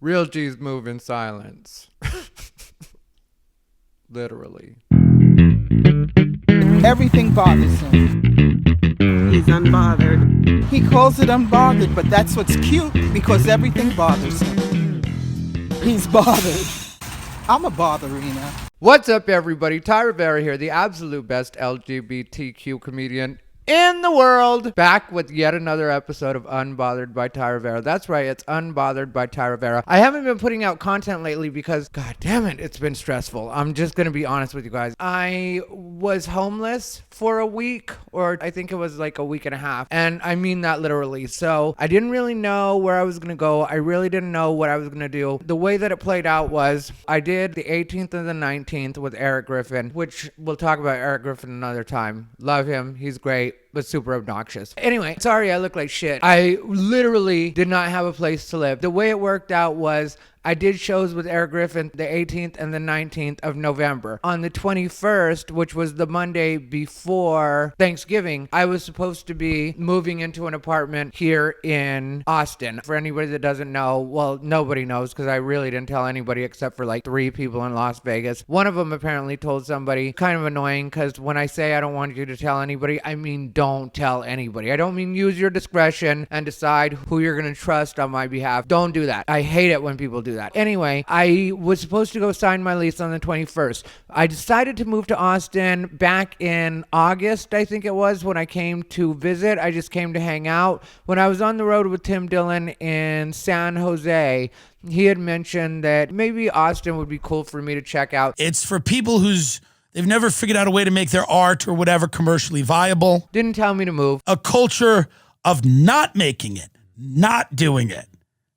Real G's move in silence. Literally. Everything bothers him. He's unbothered. He calls it unbothered, but that's what's cute because everything bothers him. He's bothered. I'm a botherina. What's up, everybody? Thai Rivera here, the absolute best LGBTQ comedian in the world, back with yet another episode of Unbothered by Thai Rivera. That's right, it's Unbothered by Thai Rivera. I haven't been putting out content lately because, god damn it, it's been stressful. I'm just gonna be honest with you guys. I was homeless for a week, or I think it was like a week and a half, and I mean that literally. So I didn't really know where I was gonna go. I really didn't know what I was gonna do. The way that it played out was I did the 18th and the 19th with Eric Griffin, which we'll talk about Eric Griffin another time. Love him, he's great, but super obnoxious. Anyway, sorry I look like shit. I literally did not have a place to live. The way it worked out was I did shows with Eric Griffin the 18th and the 19th of November. On the 21st, which was the Monday before Thanksgiving, I was supposed to be moving into an apartment here in Austin. For anybody that doesn't know, well, nobody knows because I really didn't tell anybody except for like 3 people in Las Vegas. One of them apparently told somebody. Kind of annoying because when I say I don't want you to tell anybody, I mean don't tell anybody. I don't mean use your discretion and decide who you're going to trust on my behalf. Don't do that. I hate it when people do that. Anyway, I was supposed to go sign my lease on the 21st. I decided to move to Austin back in August, I think it was, when I came to visit. I just came to hang out. When I was on the road with Tim Dillon in San Jose, he had mentioned that maybe Austin would be cool for me to check out. It's for people they've never figured out a way to make their art or whatever commercially viable. Didn't tell me to move. A culture of not making it, not doing it,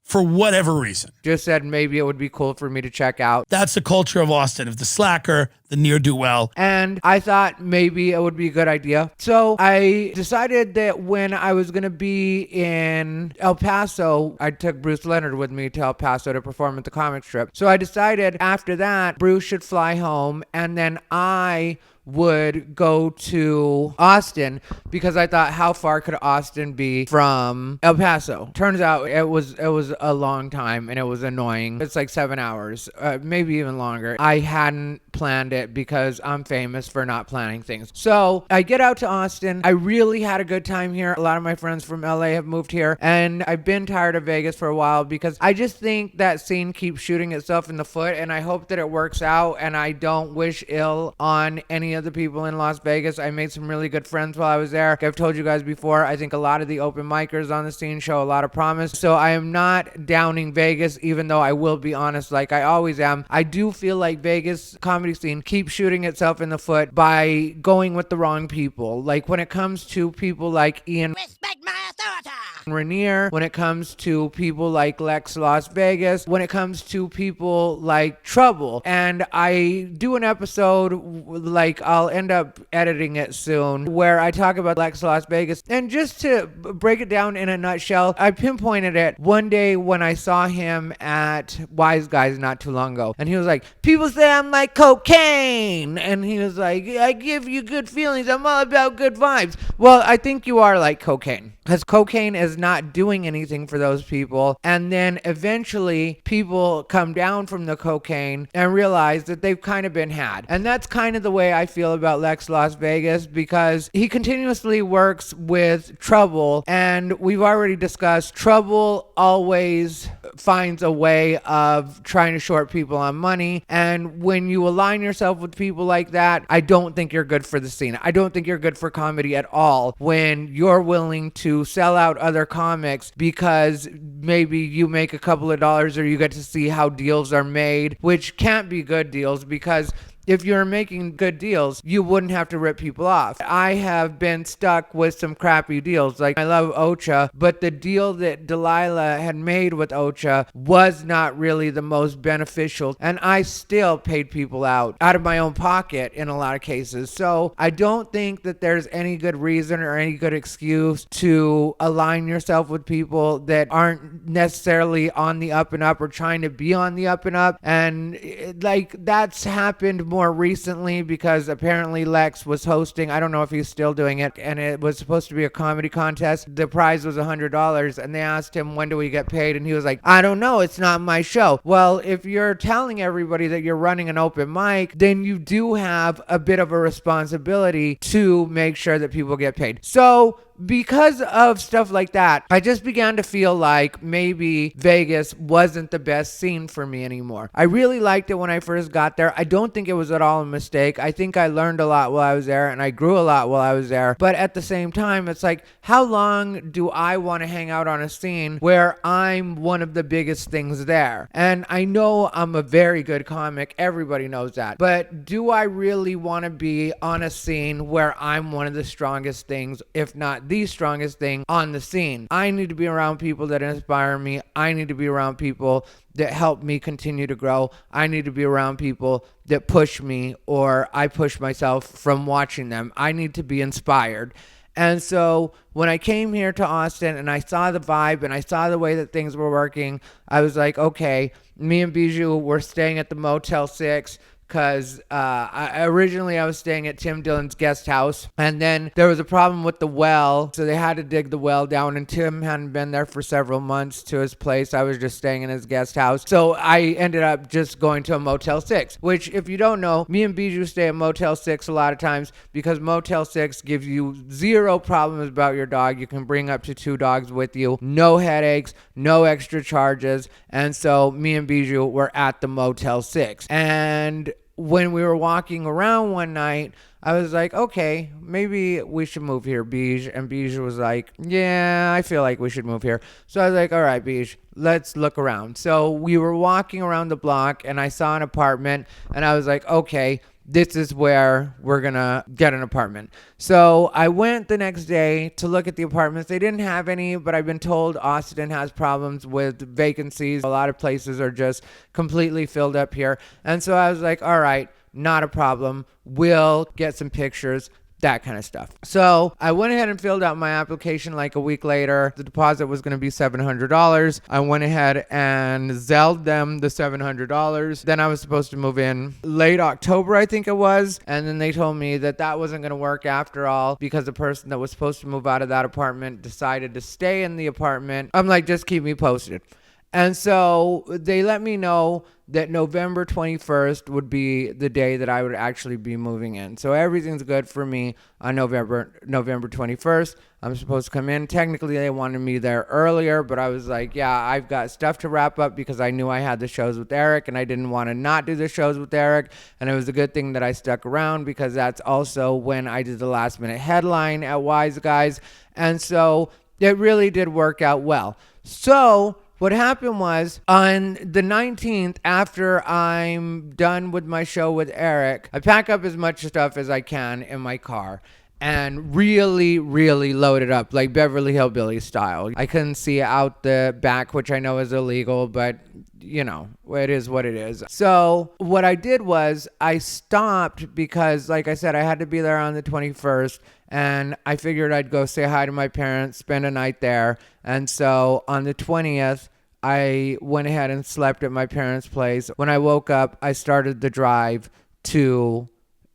for whatever reason. Just said maybe it would be cool for me to check out. That's the culture of Austin, of the slacker, the ne'er-do-well. And I thought maybe it would be a good idea. So I decided that when I was going to be in El Paso, I took Bruce Leonard with me to El Paso to perform at the comic strip. So I decided after that, Bruce should fly home, and then I would go to Austin because I thought, how far could Austin be from El Paso? Turns out it was a long time and it was annoying. It's like 7 hours, maybe even longer. I hadn't planned it because I'm famous for not planning things. So I get out to Austin. I really had a good time here. A lot of my friends from LA have moved here, and I've been tired of Vegas for a while because I just think that scene keeps shooting itself in the foot, and I hope that it works out, and I don't wish ill on any of the people in Las Vegas. I made some really good friends while I was there. I've told you guys before, I think a lot of the open micers on the scene show a lot of promise. So I am not downing Vegas, even though I will be honest like I always am. I do feel like Vegas comedy scene keeps shooting itself in the foot by going with the wrong people. Like when it comes to people like Ian Respect my authority. Rainier, when it comes to people like Lex Las Vegas, when it comes to people like Trouble. And I do an episode, like I'll end up editing it soon, where I talk about Lex Las Vegas. And just to break it down in a nutshell, I pinpointed it one day when I saw him at Wise Guys not too long ago. And he was like, people say I'm like cocaine. And he was like, I give you good feelings. I'm all about good vibes. Well, I think you are like cocaine, because cocaine is not doing anything for those people. And then eventually people come down from the cocaine and realize that they've kind of been had. And that's kind of the way I feel about Lex Las Vegas, because he continuously works with Trouble. And we've already discussed Trouble always finds a way of trying to short people on money. And when you align yourself with people like that, I don't think you're good for the scene. I don't think you're good for comedy at all when you're willing to sell out other comics because maybe you make a couple of dollars or you get to see how deals are made, which can't be good deals, because if you're making good deals, you wouldn't have to rip people off. I have been stuck with some crappy deals. Like, I love Ocha, but the deal that Delilah had made with Ocha was not really the most beneficial. And I still paid people out of my own pocket in a lot of cases. So I don't think that there's any good reason or any good excuse to align yourself with people that aren't necessarily on the up and up or trying to be on the up and up. And like, that's happened more more recently because apparently Lex was hosting, I don't know if he's still doing it, and it was supposed to be a comedy contest. The prize was $100, and they asked him, when do we get paid? And he was like, I don't know, it's not my show. Well, if you're telling everybody that you're running an open mic, then you do have a bit of a responsibility to make sure that people get paid. So because of stuff like that, I just began to feel like maybe Vegas wasn't the best scene for me anymore. I really liked it when I first got there. I don't think it was at all a mistake. I think I learned a lot while I was there, and I grew a lot while I was there. But at the same time, it's like, how long do I want to hang out on a scene where I'm one of the biggest things there? And I know I'm a very good comic. Everybody knows that. But do I really want to be on a scene where I'm one of the strongest things, if not the strongest thing on the scene? I need to be around people that inspire me. I need to be around people that help me continue to grow. I need to be around people that push me, or I push myself from watching them. I need to be inspired. And so when I came here to Austin and I saw the vibe and I saw the way that things were working, I was like, okay, me and Bijou were staying at the Motel 6, because originally I was staying at Tim Dillon's guest house, and then there was a problem with the well, so they had to dig the well down, and Tim hadn't been there for several months to his place. I was just staying in his guest house, so I ended up just going to a Motel 6, which, if you don't know, me and Bijou stay at Motel 6 a lot of times because Motel 6 gives you zero problems about your dog. You can bring up to 2 dogs with you, no headaches, no extra charges, and so me and Bijou were at the Motel 6, and when we were walking around one night, I was like, okay, maybe we should move here, Bij. And Bij was like, yeah, I feel like we should move here. So I was like, all right, Bij, let's look around. So we were walking around the block, and I saw an apartment, and I was like, okay, this is where we're gonna get an apartment. So I went the next day to look at the apartments. They didn't have any, but I've been told Austin has problems with vacancies. A lot of places are just completely filled up here. And so I was like, all right, not a problem. We'll get some pictures, that kind of stuff. So I went ahead and filled out my application like a week later. The deposit was going to be $700. I went ahead and Zelled them the $700. Then I was supposed to move in late October, I think it was. And then they told me that that wasn't going to work after all because the person that was supposed to move out of that apartment decided to stay in the apartment. I'm like, just keep me posted. And so they let me know that November 21st would be the day that I would actually be moving in. So everything's good for me on November 21st. I'm supposed to come in. Technically, they wanted me there earlier, but I was like, yeah, I've got stuff to wrap up because I knew I had the shows with Eric, and I didn't want to not do the shows with Eric. And it was a good thing that I stuck around because that's also when I did the last minute headline at Wise Guys. And so it really did work out well. So what happened was, on the 19th, after I'm done with my show with Eric, I pack up as much stuff as I can in my car and really, really load it up, like Beverly Hillbillies style. I couldn't see out the back, which I know is illegal, but you know, it is what it is. So what I did was I stopped because, like I said, I had to be there on the 21st. And I figured I'd go say hi to my parents, spend a night there. And so on the 20th, I went ahead and slept at my parents' place. When I woke up, I started the drive to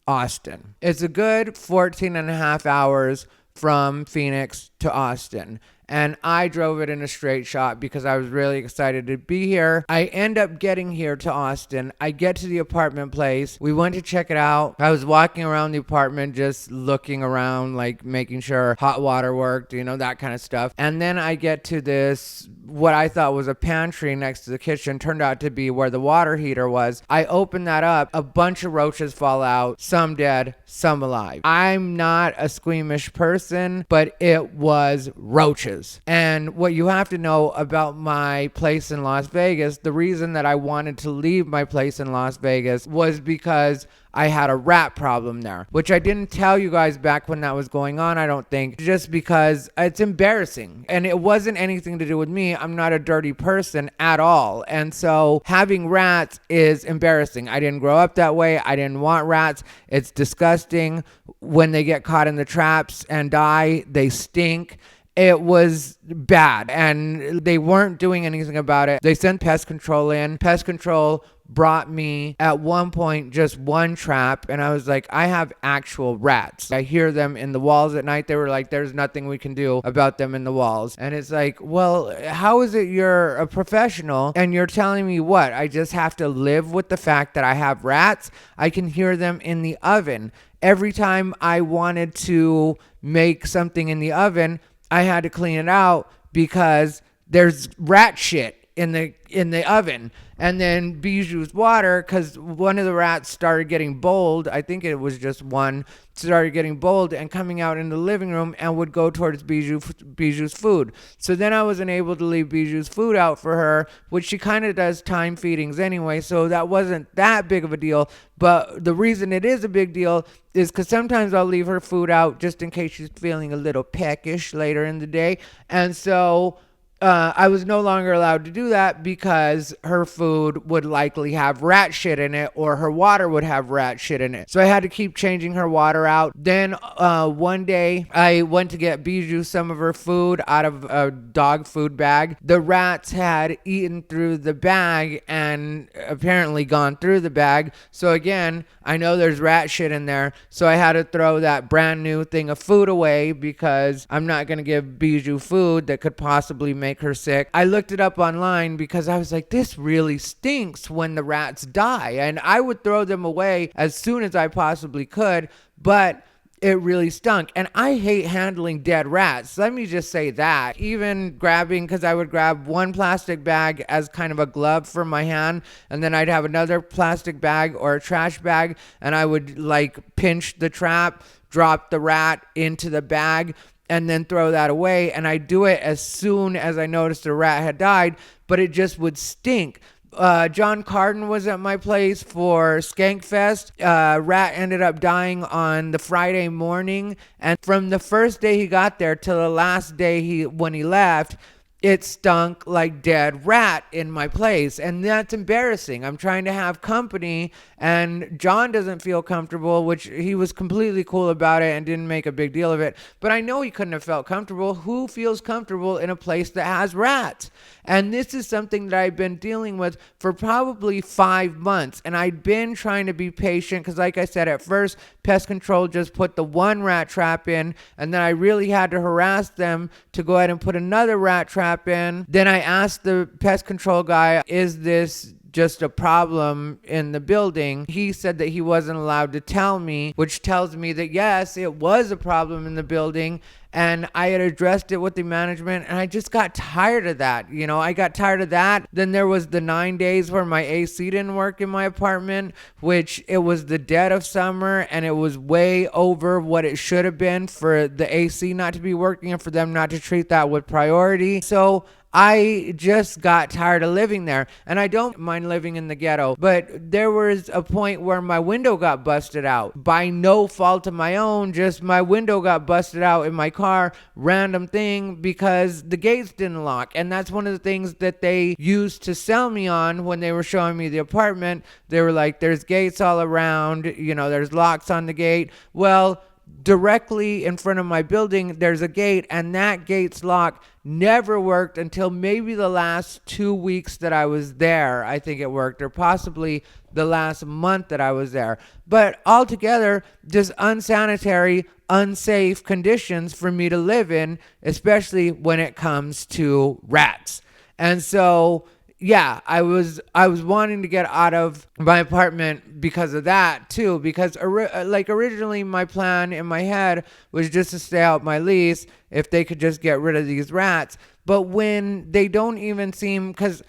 Austin. It's a good 14 and a half hours from Phoenix to Austin. And I drove it in a straight shot because I was really excited to be here. I end up getting here to Austin. I get to the apartment place. We went to check it out. I was walking around the apartment just looking around, like making sure hot water worked, you know, that kind of stuff. And then I get to this, what I thought was a pantry next to the kitchen, turned out to be where the water heater was. I open that up. A bunch of roaches fall out, some dead, some alive. I'm not a squeamish person, but it was roaches. And what you have to know about my place in Las Vegas, the reason that I wanted to leave my place in Las Vegas was because I had a rat problem there, which I didn't tell you guys back when that was going on, I don't think, just because it's embarrassing. And it wasn't anything to do with me. I'm not a dirty person at all. And so having rats is embarrassing. I didn't grow up that way. I didn't want rats. It's disgusting. When they get caught in the traps and die, they stink. It was bad, and they weren't doing anything about it. They sent pest control in. Pest control brought me at one point just one trap, and I was like, I have actual rats. I hear them in the walls at night. They were like, there's nothing we can do about them in the walls. And it's like, well, how is it you're a professional and you're telling me what? I just have to live with the fact that I have rats? I can hear them in the oven. Every time I wanted to make something in the oven, I had to clean it out because there's rat shit in the oven. And then Bijou's water, because one of the rats started getting bold. I think it was just one, started getting bold and coming out in the living room and would go towards Bijou's food. So then I wasn't able to leave Bijou's food out for her, which she kind of does time feedings anyway, so that wasn't that big of a deal. But the reason it is a big deal is because sometimes I'll leave her food out just in case she's feeling a little peckish later in the day. And so I was no longer allowed to do that because her food would likely have rat shit in it, or her water would have rat shit in it. So I had to keep changing her water out. Then one day I went to get Bijou some of her food out of a dog food bag. The rats had eaten through the bag and apparently gone through the bag. So again, I know there's rat shit in there. So I had to throw that brand new thing of food away because I'm not going to give Bijou food that could possibly make her sick. I looked it up online because I was like, this really stinks when the rats die. And I would throw them away as soon as I possibly could, but it really stunk. And I hate handling dead rats. Let me just say that. Even grabbing, because I would grab one plastic bag as kind of a glove for my hand, and then I'd have another plastic bag or a trash bag, and I would like pinch the trap, drop the rat into the bag, and then throw that away. And I do it as soon as I noticed a rat had died, but it just would stink. John Carden was at my place for Skankfest. Rat ended up dying on the Friday morning, and from the first day he got there till the last day when he left, it stunk like dead rat in my place. And that's embarrassing. I'm trying to have company and John doesn't feel comfortable, which he was completely cool about it and didn't make a big deal of it. But I know he couldn't have felt comfortable. Who feels comfortable in a place that has rats? And this is something that I've been dealing with for probably 5 months. And I'd been trying to be patient because, like I said, at first, pest control just put the one rat trap in. And then I really had to harass them to go ahead and put another rat trap in. Then I asked the pest control guy, is this just a problem in the building? He said that he wasn't allowed to tell me, which tells me that yes, it was a problem in the building, and I had addressed it with the management, and I just got tired of that. I got tired of that. Then there was the 9 days where my AC didn't work in my apartment, which it was the dead of summer, and it was way over what it should have been for the AC not to be working and for them not to treat that with priority. So I just got tired of living there, and I don't mind living in the ghetto, but there was a point where my window got busted out by no fault of my own. Just my window got busted out in my car, random thing, because the gates didn't lock. And that's one of the things that they used to sell me on when they were showing me the apartment. They were like, there's gates all around, there's locks on the gate. Well, directly in front of my building, there's a gate, and that gate's lock never worked until maybe the last 2 weeks that I was there. I think it worked, or possibly the last month that I was there. But altogether, just unsanitary, unsafe conditions for me to live in, especially when it comes to rats. And so yeah, I was wanting to get out of my apartment because of that too, because originally my plan in my head was just to stay out my lease if they could just get rid of these rats. But when they don't even seem, because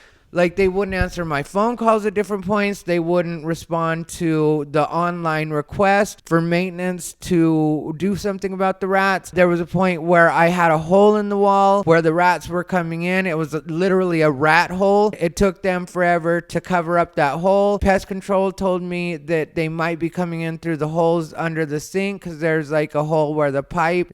they wouldn't answer my phone calls at different points. They wouldn't respond to the online request for maintenance to do something about the rats. There was a point where I had a hole in the wall where the rats were coming in. It was literally a rat hole. It took them forever to cover up that hole. Pest control told me that they might be coming in through the holes under the sink, because there's a hole where the pipe,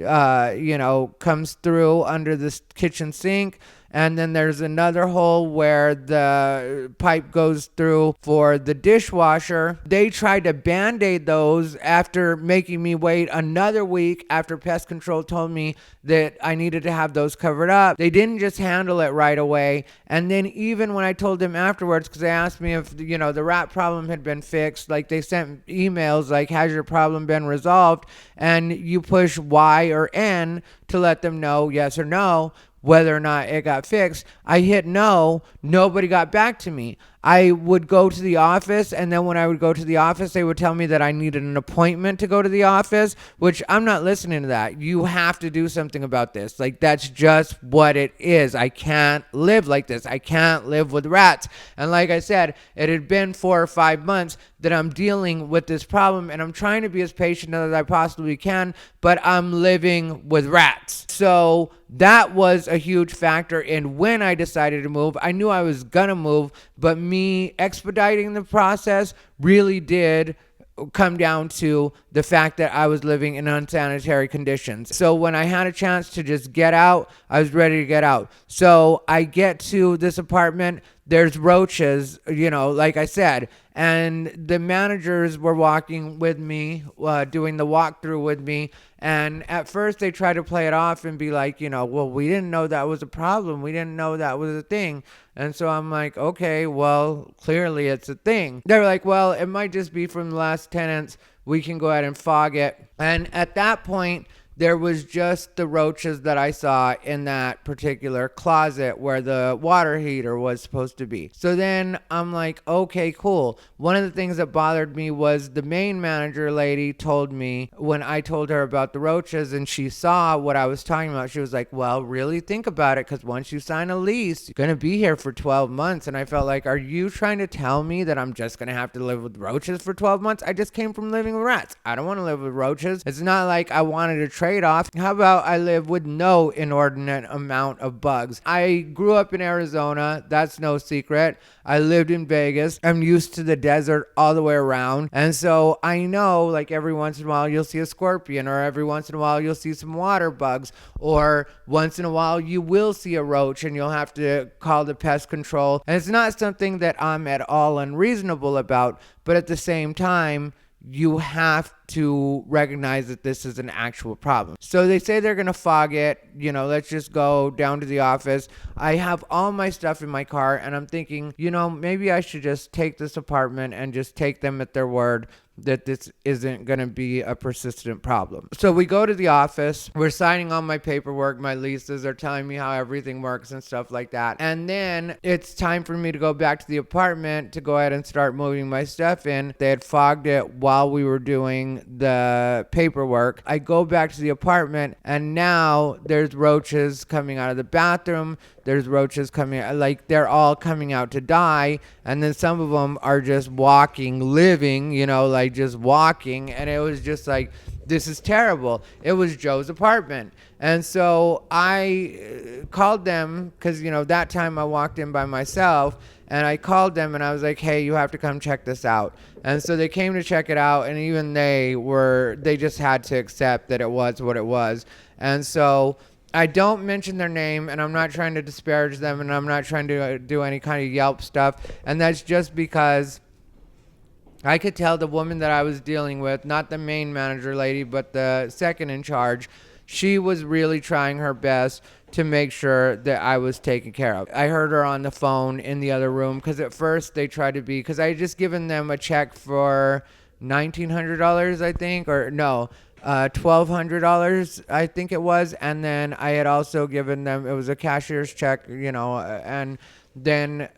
comes through under the kitchen sink. And then there's another hole where the pipe goes through for the dishwasher. They tried to band-aid those after making me wait another week after pest control told me that I needed to have those covered up. They didn't just handle it right away. And then even when I told them afterwards, because they asked me if, the rat problem had been fixed, like they sent emails like, has your problem been resolved? And you push Y or N to let them know yes or no whether or not it got fixed. I hit no. Nobody got back to me. I would go to the office, and then when I would go to the office, they would tell me that I needed an appointment to go to the office, which I'm not listening to that. You have to do something about this. Like, that's just what it is. I can't live like this. I can't live with rats. And like I said, it had been 4 or 5 months that I'm dealing with this problem, and I'm trying to be as patient as I possibly can, but I'm living with rats. So that was a huge factor in when I decided to move. I knew I was gonna move, but me expediting the process really did come down to the fact that I was living in unsanitary conditions. So when I had a chance to just get out, I was ready to get out. So I get to this apartment, there's roaches, like I said, and the managers were walking with me, doing the walkthrough with me. And at first they tried to play it off and be like, well, we didn't know that was a problem. We didn't know that was a thing. And so I'm like, okay, well, clearly it's a thing. They were like, well, it might just be from the last tenants. We can go ahead and fog it. And at that point, there was just the roaches that I saw in that particular closet where the water heater was supposed to be. So then I'm like, okay, cool. One of the things that bothered me was the main manager lady told me when I told her about the roaches and she saw what I was talking about, she was like, well, really think about it, because once you sign a lease, you're going to be here for 12 months. And I felt like, are you trying to tell me that I'm just going to have to live with roaches for 12 months? I just came from living with rats. I don't want to live with roaches. It's not like I wanted to trade off. How about I live with no inordinate amount of bugs? I grew up in Arizona. That's no secret. I lived in Vegas. I'm used to the desert all the way around. And so I know, like, every once in a while you'll see a scorpion, or every once in a while you'll see some water bugs, or once in a while you will see a roach and you'll have to call the pest control. And it's not something that I'm at all unreasonable about, but at the same time, you have to recognize that this is an actual problem. So they say they're going to fog it. Let's just go down to the office. I have all my stuff in my car, and I'm thinking, maybe I should just take this apartment and just take them at their word that this isn't going to be a persistent problem. So we go to the office. We're signing on my paperwork, my leases. They're telling me how everything works and stuff like that. And then it's time for me to go back to the apartment to go ahead and start moving my stuff in. They had fogged it while we were doing the paperwork. I go back to the apartment, and now there's roaches coming out of the bathroom. There's roaches coming, like, they're all coming out to die. And then some of them are just walking, living, like just walking. And it was just like, this is terrible. It was Joe's apartment. And so I called them because, that time I walked in by myself, and I called them and I was like, hey, you have to come check this out. And so they came to check it out, and even they just had to accept that it was what it was. And so I don't mention their name, and I'm not trying to disparage them, and I'm not trying to do any kind of Yelp stuff. And that's just because I could tell the woman that I was dealing with, not the main manager lady, but the second in charge, she was really trying her best to make sure that I was taken care of. I heard her on the phone in the other room, because at first they tried to because I had just given them a check for $1,900, I think, or no, $1,200, I think it was. And then I had also given them, it was a cashier's check, and then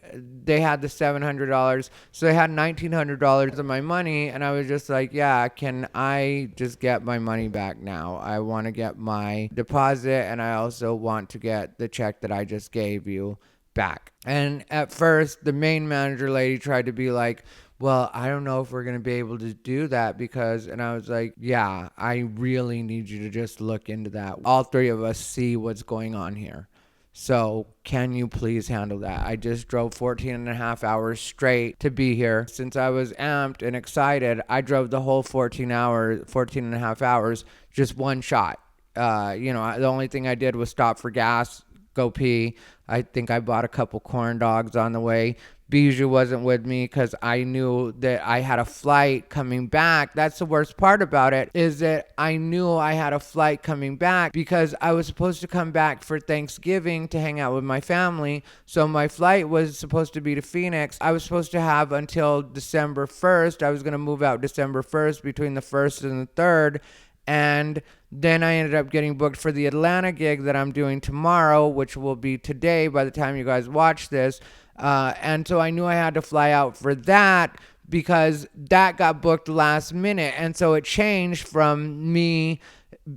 they had the $700. So they had $1,900 of my money. And I was just like, yeah, can I just get my money back now? I want to get my deposit, and I also want to get the check that I just gave you back. And at first, the main manager lady tried to be like, well, I don't know if we're going to be able to do that and I was like, yeah, I really need you to just look into that. All three of us see what's going on here. So can you please handle that? I just drove 14 and a half hours straight to be here. Since I was amped and excited, I drove the whole 14 and a half hours, just one shot. The only thing I did was stop for gas, go pee. I think I bought a couple corn dogs on the way. Bijou wasn't with me because I knew that I had a flight coming back. That's the worst part about it, is that I knew I had a flight coming back because I was supposed to come back for Thanksgiving to hang out with my family. So my flight was supposed to be to Phoenix. I was supposed to have until December 1st. I was going to move out December 1st, between the 1st and the 3rd. And then I ended up getting booked for the Atlanta gig that I'm doing tomorrow, which will be today by the time you guys watch this. And so I knew I had to fly out for that because that got booked last minute. And so it changed from me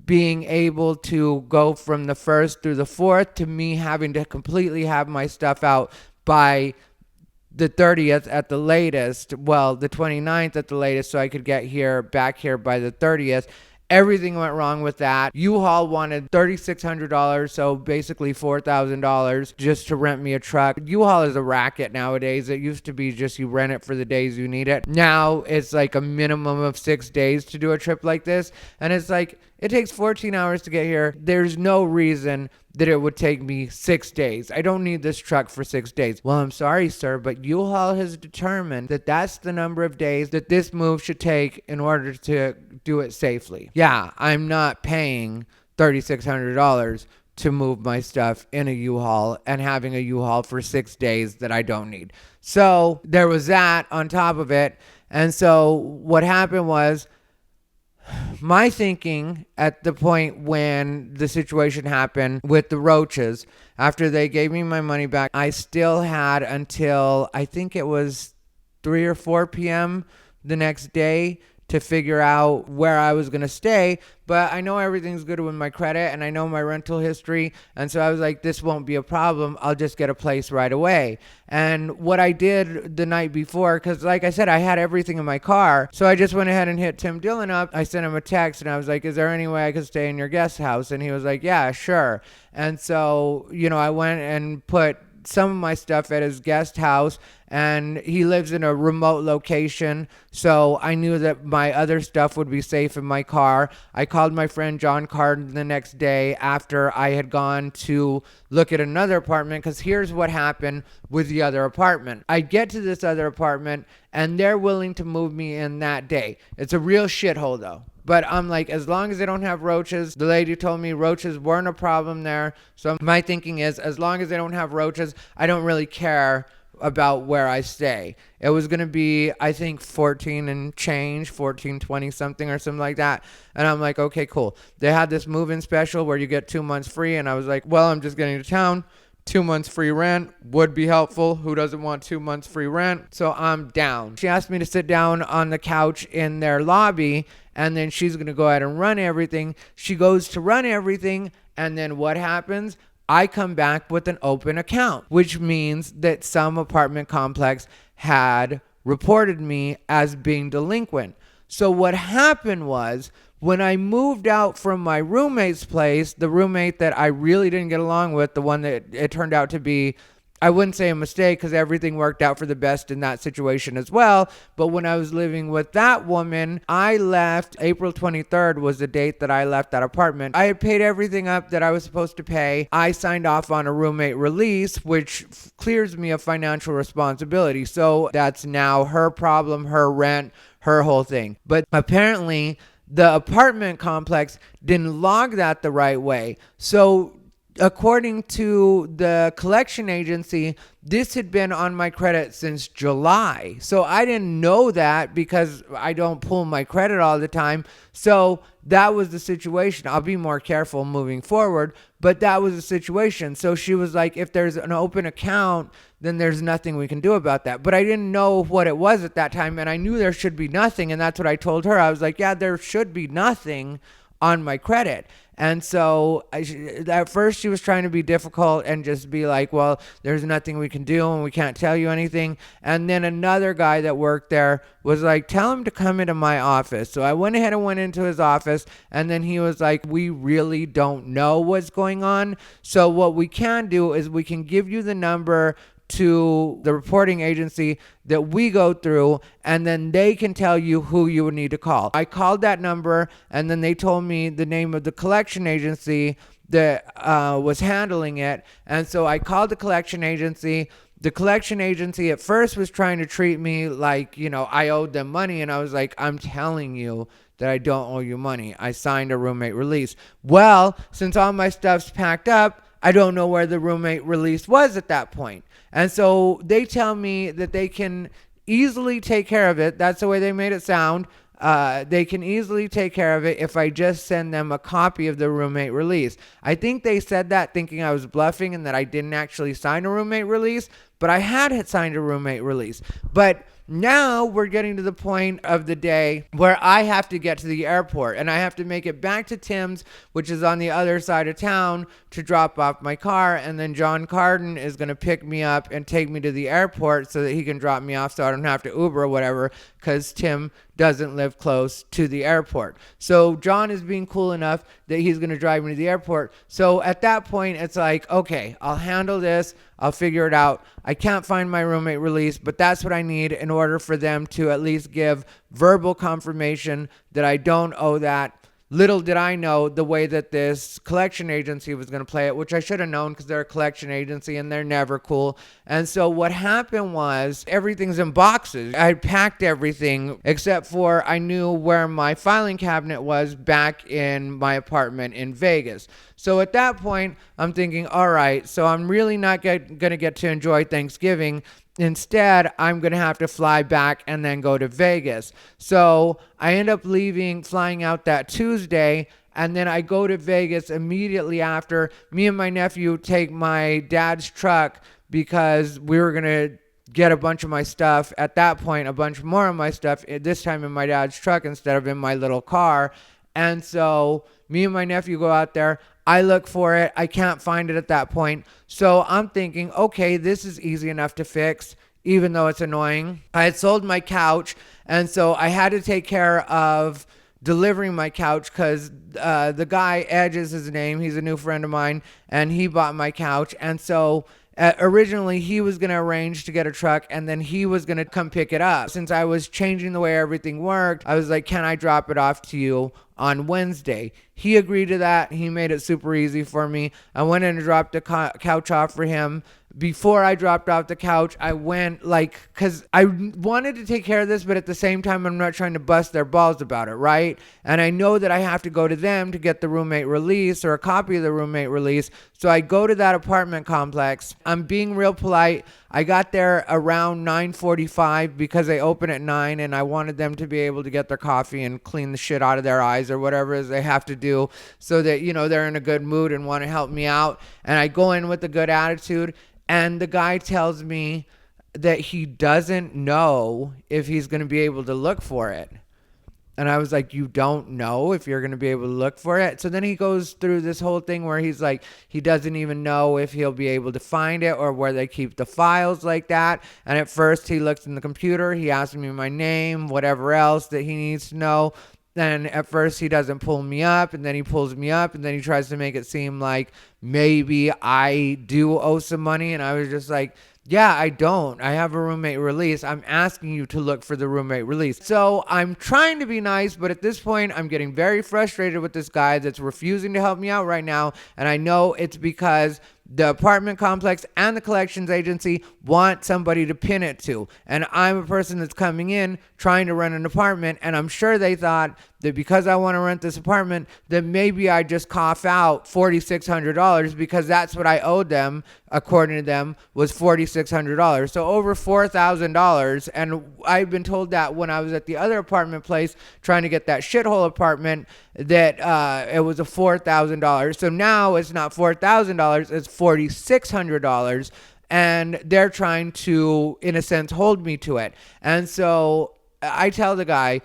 being able to go from the 1st through the 4th to me having to completely have my stuff out by the 30th at the latest. Well, the 29th at the latest, so I could get back here by the 30th. Everything went wrong with that. U-Haul wanted $3,600, so basically $4,000 just to rent me a truck. U-Haul is a racket nowadays. It used to be just you rent it for the days you need it. Now it's like a minimum of 6 days to do a trip like this. And it's like, it takes 14 hours to get here. There's no reason that it would take me 6 days. I don't need this truck for 6 days. Well, I'm sorry, sir, but U-Haul has determined that that's the number of days that this move should take in order to do it safely. Yeah, I'm not paying $3,600 to move my stuff in a U-Haul and having a U-Haul for 6 days that I don't need. So there was that on top of it. And so what happened was, my thinking at the point when the situation happened with the Roaches, after they gave me my money back, I still had until I think it was 3 or 4 p.m. the next day to figure out where I was going to stay. But I know everything's good with my credit and I know my rental history. And so I was like, this won't be a problem. I'll just get a place right away. And what I did the night before, because like I said, I had everything in my car. So I just went ahead and hit Tim Dillon up. I sent him a text and I was like, is there any way I could stay in your guest house? And he was like, yeah, sure. And so, I went and put some of my stuff at his guest house, and he lives in a remote location, so I knew that my other stuff would be safe in my car. I called my friend John Carden the next day after I had gone to look at another apartment, because here's what happened with the other apartment. I get to this other apartment and they're willing to move me in that day. It's a real shithole though. But I'm like, as long as they don't have roaches, the lady told me roaches weren't a problem there. So my thinking is, as long as they don't have roaches, I don't really care about where I stay. It was going to be, I think, 14 and change, 14.20 something or something like that. And I'm like, okay, cool. They had this move-in special where you get 2 months free. And I was like, well, I'm just getting to town. 2 months free rent would be helpful. Who doesn't want 2 months free rent? So I'm down. She asked me to sit down on the couch in their lobby, and then she's going to go ahead and run everything. She goes to run everything, and then what happens? I come back with an open account, which means that some apartment complex had reported me as being delinquent. So what happened was, when I moved out from my roommate's place, the roommate that I really didn't get along with, the one that it turned out to be, I wouldn't say a mistake because everything worked out for the best in that situation as well. But when I was living with that woman, I left. April 23rd was the date that I left that apartment. I had paid everything up that I was supposed to pay. I signed off on a roommate release, which clears me of financial responsibility. So that's now her problem, her rent, her whole thing. But apparently the apartment complex didn't log that the right way. So according to the collection agency, this had been on my credit since July. So I didn't know that because I don't pull my credit all the time. So that was the situation. I'll be more careful moving forward, but that was the situation. So she was like, if there's an open account, then there's nothing we can do about that. But I didn't know what it was at that time, and I knew there should be nothing, and that's what I told her. I was like, yeah, there should be nothing on my credit. And so at first she was trying to be difficult and just be like, well, there's nothing we can do and we can't tell you anything. And then another guy that worked there was like, tell him to come into my office. So I went ahead and went into his office, and then he was like, we really don't know what's going on. So what we can do is we can give you the number to the reporting agency that we go through, and then they can tell you who you would need to call. I called that number, and then they told me the name of the collection agency that was handling it. And so I called the collection agency. The collection agency at first was trying to treat me like, I owed them money. And I was like, I'm telling you that I don't owe you money. I signed a roommate release. Well, since all my stuff's packed up, I don't know where the roommate release was at that point. And so they tell me that they can easily take care of it. That's the way they made it sound. They can easily take care of it if I just send them a copy of the roommate release. I think they said that thinking I was bluffing and that I didn't actually sign a roommate release, but I had signed a roommate release. But now we're getting to the point of the day where I have to get to the airport and I have to make it back to Tim's, which is on the other side of town, to drop off my car. And then John Carden is going to pick me up and take me to the airport so that he can drop me off so I don't have to Uber or whatever, because Tim doesn't live close to the airport. So John is being cool enough that he's going to drive me to the airport. So at that point, it's like, okay, I'll handle this. I'll figure it out. I can't find my roommate release, but that's what I need in order for them to at least give verbal confirmation that I don't owe that. Little did I know the way that this collection agency was going to play it, which I should have known because they're a collection agency and they're never cool. And so what happened was everything's in boxes. I packed everything except for I knew where my filing cabinet was back in my apartment in Vegas. So at that point, I'm thinking, all right, so I'm really not going to get to enjoy Thanksgiving. Instead, I'm going to have to fly back and then go to Vegas. So I end up flying out that Tuesday, and then I go to Vegas immediately after. Me and my nephew take my dad's truck because we were going to get a bunch of my stuff. At that point, a bunch more of my stuff, this time in my dad's truck instead of in my little car. And so me and my nephew go out there. I look for it. I can't find it at that point. So I'm thinking, okay, this is easy enough to fix, even though it's annoying. I had sold my couch, and so I had to take care of delivering my couch because the guy, Edge is his name. He's a new friend of mine, and he bought my couch. And so originally, he was going to arrange to get a truck, and then he was going to come pick it up. Since I was changing the way everything worked, I was like, can I drop it off to you on Wednesday? He agreed to that. He made it super easy for me. I went in and dropped the couch off for him. Before I dropped off the couch, I went because I wanted to take care of this, but at the same time, I'm not trying to bust their balls about it, right? And I know that I have to go to them to get the roommate release or a copy of the roommate release. So I go to that apartment complex. I'm being real polite. I got there around 9:45 because they open at 9, and I wanted them to be able to get their coffee and clean the shit out of their eyes or whatever it is they have to do so that, they're in a good mood and want to help me out. And I go in with a good attitude. And the guy tells me that he doesn't know if he's going to be able to look for it. And I was like, you don't know if you're going to be able to look for it? So then he goes through this whole thing where he's like, he doesn't even know if he'll be able to find it or where they keep the files like that. And at first he looks in the computer. He asks me my name, whatever else that he needs to know. Then at first he doesn't pull me up, and then he pulls me up, and then he tries to make it seem like maybe I do owe some money. And I was just like, yeah, I don't. I have a roommate release. I'm asking you to look for the roommate release. So I'm trying to be nice, but at this point, I'm getting very frustrated with this guy that's refusing to help me out right now. And I know it's because the apartment complex and the collections agency want somebody to pin it to. And I'm a person that's coming in trying to rent an apartment, and I'm sure they thought that because I want to rent this apartment, that maybe I just cough out $4,600 because that's what I owed them, according to them, was $4,600. So over $4,000. And I've been told that when I was at the other apartment place trying to get that shithole apartment, that it was a $4,000. So now it's not $4,000, it's $4,600. And they're trying to, in a sense, hold me to it. And so I tell the guy,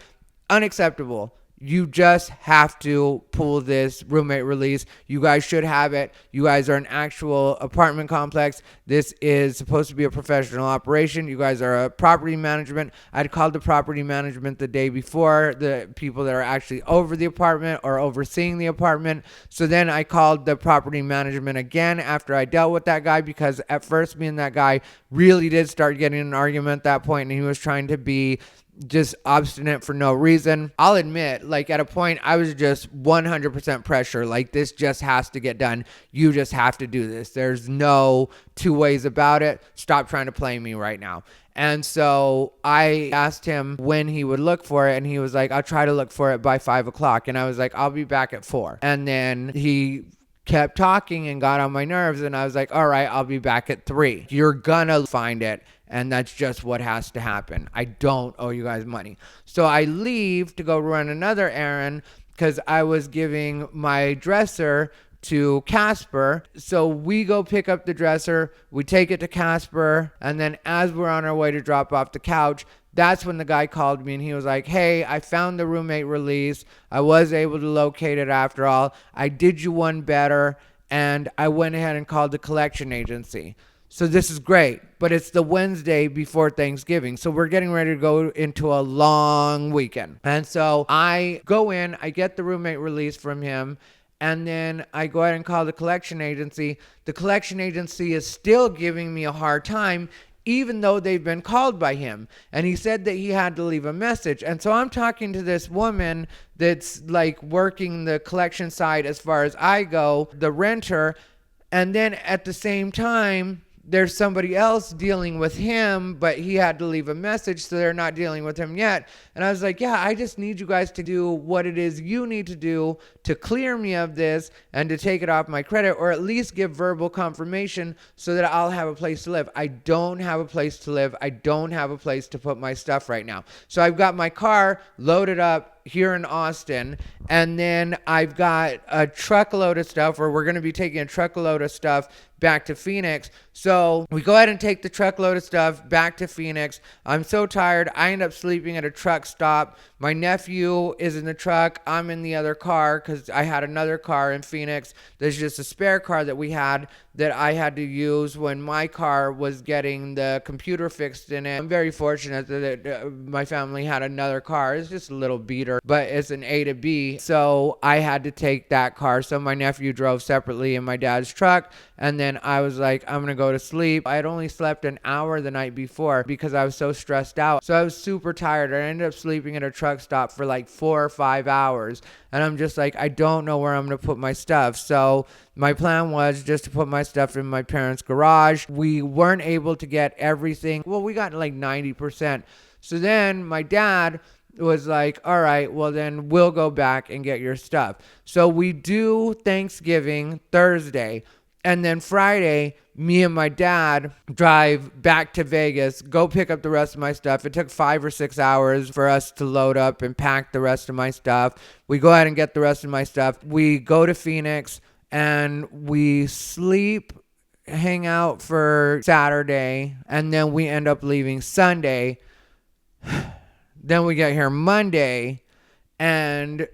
unacceptable. You just have to pull this roommate release. You guys should have it. You guys are an actual apartment complex. This is supposed to be a professional operation. You guys are a property management. I'd called the property management the day before, the people that are actually over the apartment or overseeing the apartment. So then I called the property management again after I dealt with that guy, because at first me and that guy really did start getting an argument at that point, and he was trying to be just obstinate for no reason. I'll admit, like, at a point I was just 100% pressure, like, this just has to get done. You just have to do this. There's no two ways about it. Stop trying to play me right now. And so I asked him when he would look for it, and he was like, I'll try to look for it by 5 o'clock. And I was like, I'll be back at 4. And then he kept talking and got on my nerves, and I was like, all right, I'll be back at 3. You're gonna find it, and that's just what has to happen. I don't owe you guys money. So I leave to go run another errand, because I was giving my dresser to Casper. So we go pick up the dresser, we take it to Casper, and then as we're on our way to drop off the couch, that's when the guy called me, and he was like, hey, I found the roommate release. I was able to locate it after all. I did you one better, and I went ahead and called the collection agency. So this is great, but it's the Wednesday before Thanksgiving. So we're getting ready to go into a long weekend. And so I go in, I get the roommate release from him, and then I go ahead and call the collection agency. The collection agency is still giving me a hard time, even though they've been called by him. And he said that he had to leave a message. And so I'm talking to this woman that's like working the collection side as far as I go, the renter. And then at the same time, there's somebody else dealing with him, but he had to leave a message, so they're not dealing with him yet. And I was like, yeah, I just need you guys to do what it is you need to do to clear me of this and to take it off my credit, or at least give verbal confirmation so that I'll have a place to live. I don't have a place to live. I don't have a place to put my stuff right now. So I've got my car loaded up here in Austin, and then I've got a truckload of stuff, or we're going to be taking a truckload of stuff back to Phoenix. So we go ahead and take the truckload of stuff back to Phoenix. I'm so tired. I end up sleeping at a truck stop. My nephew is in the truck. I'm in the other car, because I had another car in Phoenix. There's just a spare car that we had that I had to use when my car was getting the computer fixed in it. I'm very fortunate that my family had another car. It's just a little beater, but it's an A to B. So I had to take that car. So my nephew drove separately in my dad's truck. And then I was like, I'm going to go to sleep. I had only slept an hour the night before because I was so stressed out. So I was super tired. I ended up sleeping at a truck stop for like 4 or 5 hours. And I'm just like, I don't know where I'm going to put my stuff. So my plan was just to put my stuff in my parents' garage. We weren't able to get everything. Well, we got like 90%. So then my dad was like, all right, well then we'll go back and get your stuff. So we do Thanksgiving Thursday. And then Friday, me and my dad drive back to Vegas, go pick up the rest of my stuff. It took 5 or 6 hours for us to load up and pack the rest of my stuff. We go ahead and get the rest of my stuff. We go to Phoenix and we sleep, hang out for Saturday, and then we end up leaving Sunday. Then we get here Monday, and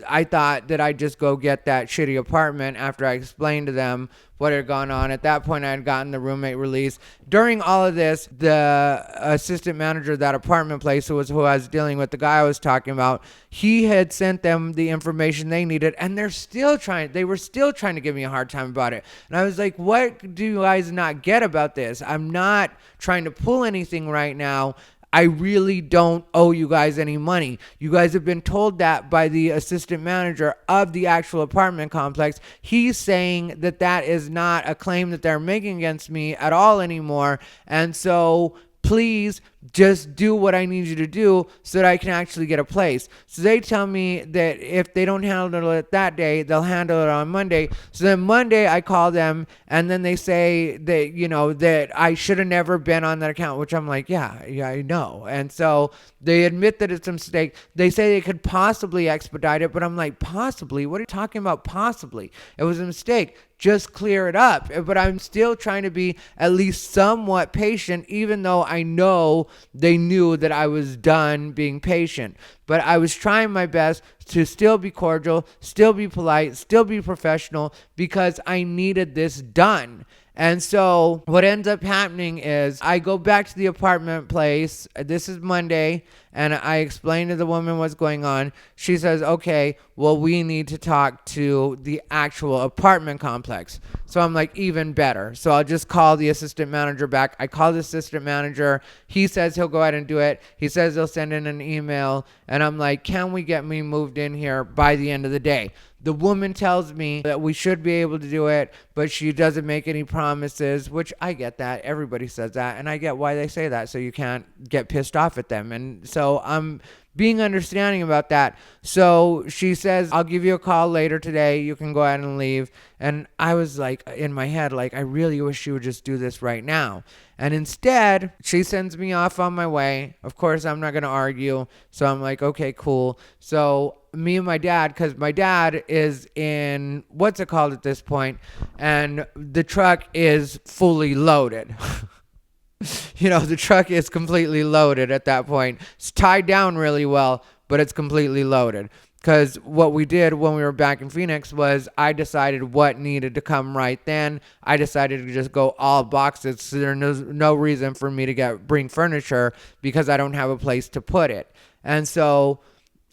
I thought that I'd just go get that shitty apartment after I explained to them what had gone on. At that point, I had gotten the roommate release. During all of this, the assistant manager of that apartment place, who I was dealing with, the guy I was talking about, he had sent them the information they needed, and they were still trying to give me a hard time about it. And I was like, what do you guys not get about this? I'm not trying to pull anything right now. I really don't owe you guys any money. You guys have been told that by the assistant manager of the actual apartment complex. He's saying that that is not a claim that they're making against me at all anymore. And so please just do what I need you to do so that I can actually get a place. So they tell me that if they don't handle it that day, they'll handle it on Monday. So then Monday I call them, and then they say that, you know, that I should have never been on that account, which I'm like, yeah, I know. And so they admit that it's a mistake. They say they could possibly expedite it, but I'm like, possibly? What are you talking about possibly? It was a mistake. Just clear it up. But I'm still trying to be at least somewhat patient, even though I know they knew that I was done being patient. But I was trying my best to still be cordial, still be polite, still be professional, because I needed this done. And so what ends up happening is I go back to the apartment place. This is Monday, and I explain to the woman what's going on. She says, okay, well, we need to talk to the actual apartment complex. So I'm like, even better. So I'll just call the assistant manager back. I call the assistant manager. He says he'll go ahead and do it. He says he'll send in an email. And I'm like, can we get me moved in here by the end of the day? The woman tells me that we should be able to do it, but she doesn't make any promises, which I get that. Everybody says that, and I get why they say that, so you can't get pissed off at them. And so I'm being understanding about that. So she says, I'll give you a call later today. You can go ahead and leave. And I was like, in my head, like, I really wish she would just do this right now. And instead, she sends me off on my way. Of course, I'm not going to argue. So I'm like, okay, cool. So me and my dad, because my dad is in, what's it called at this point? And the truck is fully loaded. The truck is completely loaded at that point. It's tied down really well, but it's completely loaded. Because what we did when we were back in Phoenix was I decided what needed to come right then. I decided to just go all boxes. So there's no reason for me to bring furniture because I don't have a place to put it. And so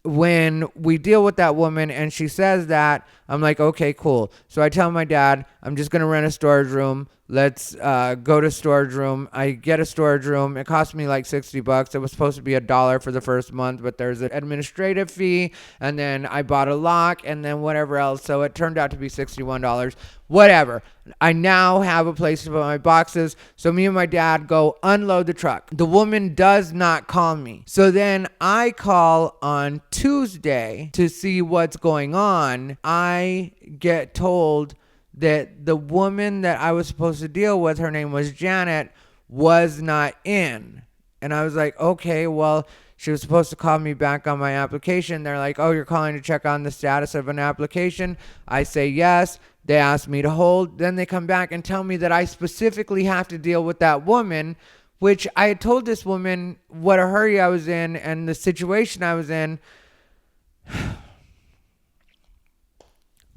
when we deal with that woman and she says that, I'm like, okay, cool. So I tell my dad, I'm just going to rent a storage room. Let's go to storage room. I get a storage room. It cost me like $60. It was supposed to be $1 for the first month, but there's an administrative fee. And then I bought a lock and then whatever else. So it turned out to be $61. Whatever. I now have a place to put my boxes. So me and my dad go unload the truck. The woman does not call me. So then I call on Tuesday to see what's going on. I get told that the woman that I was supposed to deal with, her name was Janet, was not in. And I was like, okay, well, she was supposed to call me back on my application. They're like, oh, you're calling to check on the status of an application? I say yes. They ask me to hold. Then they come back and tell me that I specifically have to deal with that woman, which I had told this woman what a hurry I was in and the situation I was in.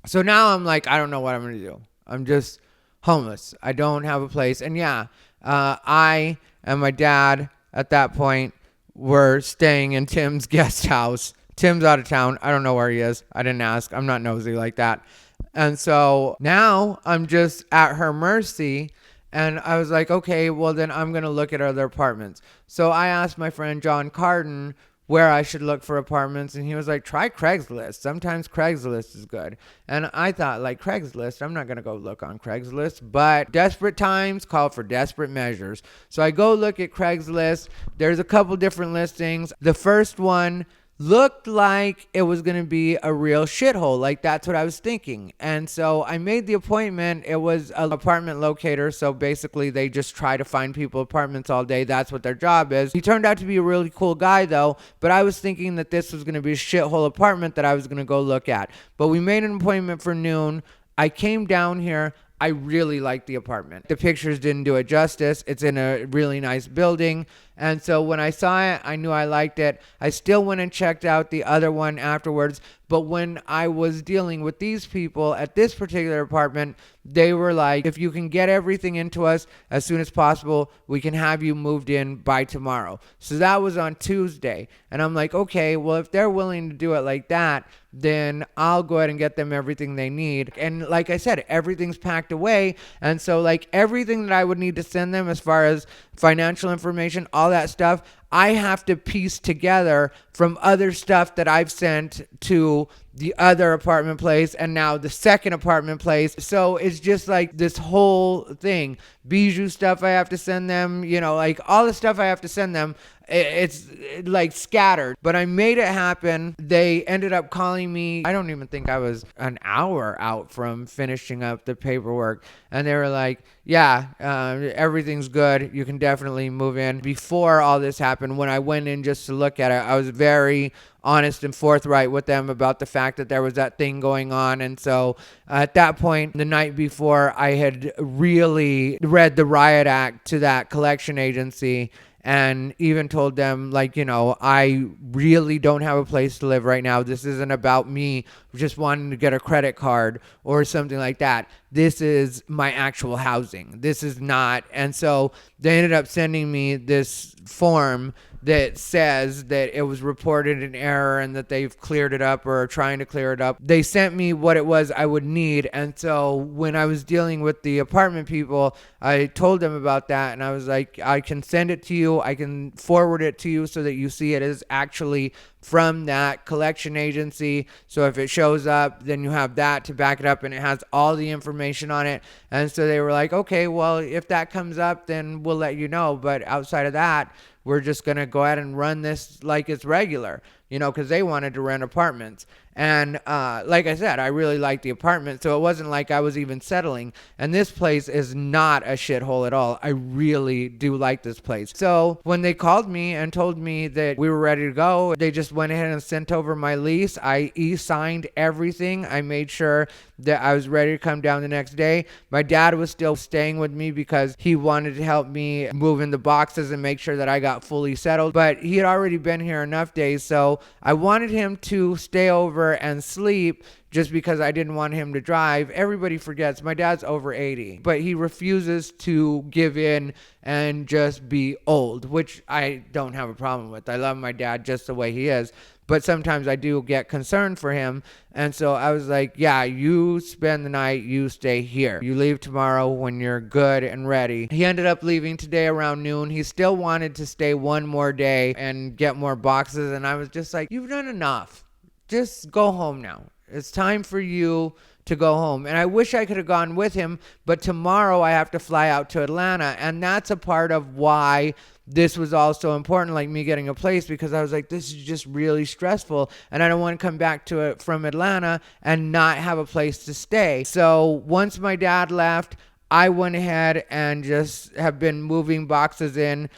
So now I'm like, I don't know what I'm going to do. I'm just homeless. I don't have a place. And I and my dad at that point were staying in Tim's guest house. Tim's out of town. I don't know where he is. I didn't ask. I'm not nosy like that. And so now I'm just at her mercy. And I was like, okay, well, then I'm going to look at other apartments. So I asked my friend John Carden where I should look for apartments, and he was like, try Craigslist. Sometimes Craigslist is good. And I thought, like, Craigslist, I'm not going to go look on Craigslist, but desperate times call for desperate measures. So I go look at Craigslist. There's a couple different listings. The first one looked like it was going to be a real shithole. Like, that's what I was thinking. And so I made the appointment. It was an apartment locator. So basically they just try to find people apartments all day. That's what their job is. He turned out to be a really cool guy though. But I was thinking that this was going to be a shithole apartment that I was going to go look at. But we made an appointment for noon. I came down here. I really liked the apartment. The pictures didn't do it justice. It's in a really nice building. And so when I saw it, I knew I liked it. I still went and checked out the other one afterwards. But when I was dealing with these people at this particular apartment, they were like, if you can get everything into us as soon as possible, we can have you moved in by tomorrow. So that was on Tuesday. And I'm like, okay, well, if they're willing to do it like that, then I'll go ahead and get them everything they need. And like I said, everything's packed away. And so like everything that I would need to send them as far as financial information, all that stuff, I have to piece together from other stuff that I've sent to the other apartment place and now the second apartment place. So it's just like this whole thing. Bijou stuff I have to send them, like all the stuff I have to send them. It's like scattered, but I made it happen. They ended up calling me. I don't even think I was an hour out from finishing up the paperwork. And they were like, yeah, everything's good. You can definitely move in. Before all this happened, when I went in just to look at it, I was very honest and forthright with them about the fact that there was that thing going on. And so at that point, the night before, I had really read the riot act to that collection agency. and even told them, like, I really don't have a place to live right now. This isn't about me just wanting to get a credit card or something like that. This is my actual housing. This is not. And so they ended up sending me this form that says that it was reported an error and that they've cleared it up or are trying to clear it up. They sent me what it was I would need. And so when I was dealing with the apartment people, I told them about that, and I was like, I can send it to you. I can forward it to you so that you see it is actually from that collection agency. So if it shows up, then you have that to back it up, and it has all the information on it. And so they were like, okay, well, if that comes up, then we'll let you know. But outside of that, we're just going to go ahead and run this like it's regular, because they wanted to rent apartments. And like I said, I really liked the apartment, so it wasn't like I was even settling. And this place is not a shithole at all. I really do like this place. So when they called me and told me that we were ready to go, they just went ahead and sent over my lease. I e-signed everything. I made sure that I was ready to come down the next day. My dad was still staying with me because he wanted to help me move in the boxes and make sure that I got fully settled. But he had already been here enough days, so I wanted him to stay over and sleep just because I didn't want him to drive. Everybody forgets my dad's over 80, but he refuses to give in and just be old, which I don't have a problem with. I love my dad just the way he is, but sometimes I do get concerned for him. And so I was like, yeah, you spend the night, you stay here. You leave tomorrow when you're good and ready. He ended up leaving today around noon. He still wanted to stay one more day and get more boxes. And I was just like, you've done enough. Just go home now. It's time for you to go home. And I wish I could have gone with him, but tomorrow I have to fly out to Atlanta. And that's a part of why this was also important, like me getting a place, because I was like, this is just really stressful. And I don't want to come back to it from Atlanta and not have a place to stay. So once my dad left, I went ahead and just have been moving boxes in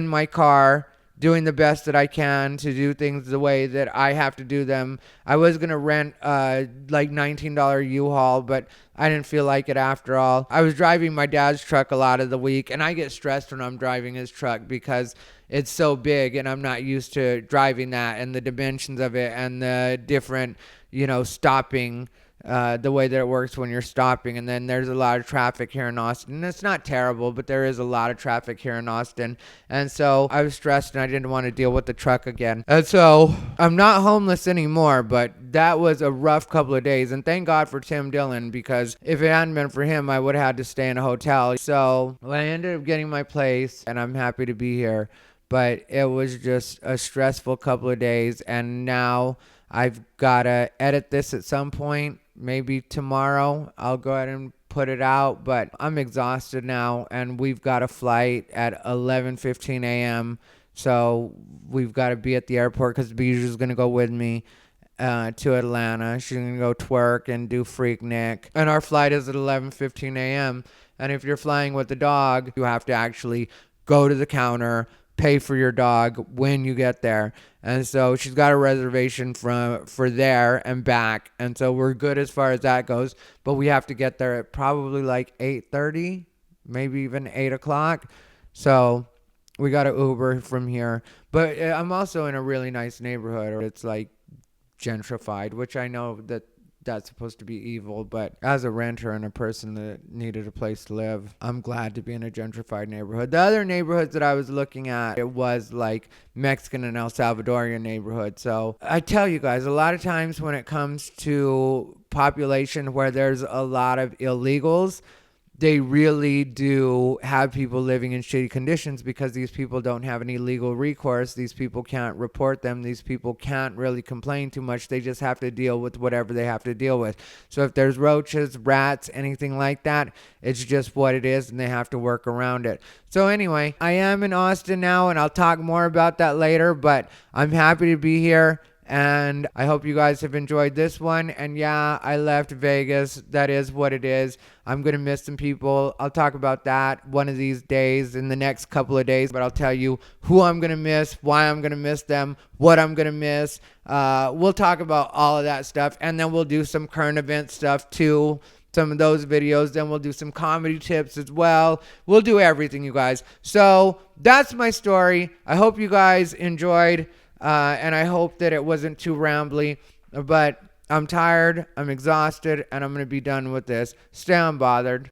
my car, doing the best that I can to do things the way that I have to do them. I was going to rent like $19 U-Haul, but I didn't feel like it after all. I was driving my dad's truck a lot of the week, and I get stressed when I'm driving his truck because it's so big and I'm not used to driving that and the dimensions of it and the different, stopping, the way that it works when you're stopping. And then there's a lot of traffic here in Austin. And it's not terrible, but there is a lot of traffic here in Austin. And so I was stressed and I didn't want to deal with the truck again. And so I'm not homeless anymore, but that was a rough couple of days. And thank God for Tim Dillon, because if it hadn't been for him, I would have had to stay in a hotel. So I ended up getting my place and I'm happy to be here. But it was just a stressful couple of days. And now I've got to edit this at some point. Maybe tomorrow I'll go ahead and put it out, but I'm exhausted now, and we've got a flight at 11:15 a.m. So we've got to be at the airport because Bijou's going to go with me to Atlanta. She's going to go twerk and do Freaknik. And our flight is at 11:15 a.m. And if you're flying with the dog, you have to actually go to the counter, pay for your dog when you get there. And so she's got a reservation for there and back. And so we're good as far as that goes. But we have to get there at probably like 8:30, maybe even 8 o'clock. So we got to Uber from here. But I'm also in a really nice neighborhood. It's like gentrified, which I know that's supposed to be evil, but as a renter and a person that needed a place to live, I'm glad to be in a gentrified neighborhood. The other neighborhoods that I was looking at, it was like Mexican and El Salvadorian neighborhood. So I tell you guys, a lot of times when it comes to population where there's a lot of illegals, they really do have people living in shitty conditions because these people don't have any legal recourse. These people can't report them. These people can't really complain too much. They just have to deal with whatever they have to deal with. So if there's roaches, rats, anything like that, it's just what it is and they have to work around it. So anyway, I am in Austin now and I'll talk more about that later, but I'm happy to be here. And I hope you guys have enjoyed this one. And yeah, I left Vegas. That is what it is. I'm going to miss some people. I'll talk about that one of these days in the next couple of days. But I'll tell you who I'm going to miss, why I'm going to miss them, what I'm going to miss. We'll talk about all of that stuff. And then we'll do some current event stuff too. some of those videos. Then we'll do some comedy tips as well. We'll do everything, you guys. So that's my story. I hope you guys enjoyed, and I hope that it wasn't too rambly, but I'm tired, I'm exhausted, and I'm going to be done with this. Stay unbothered.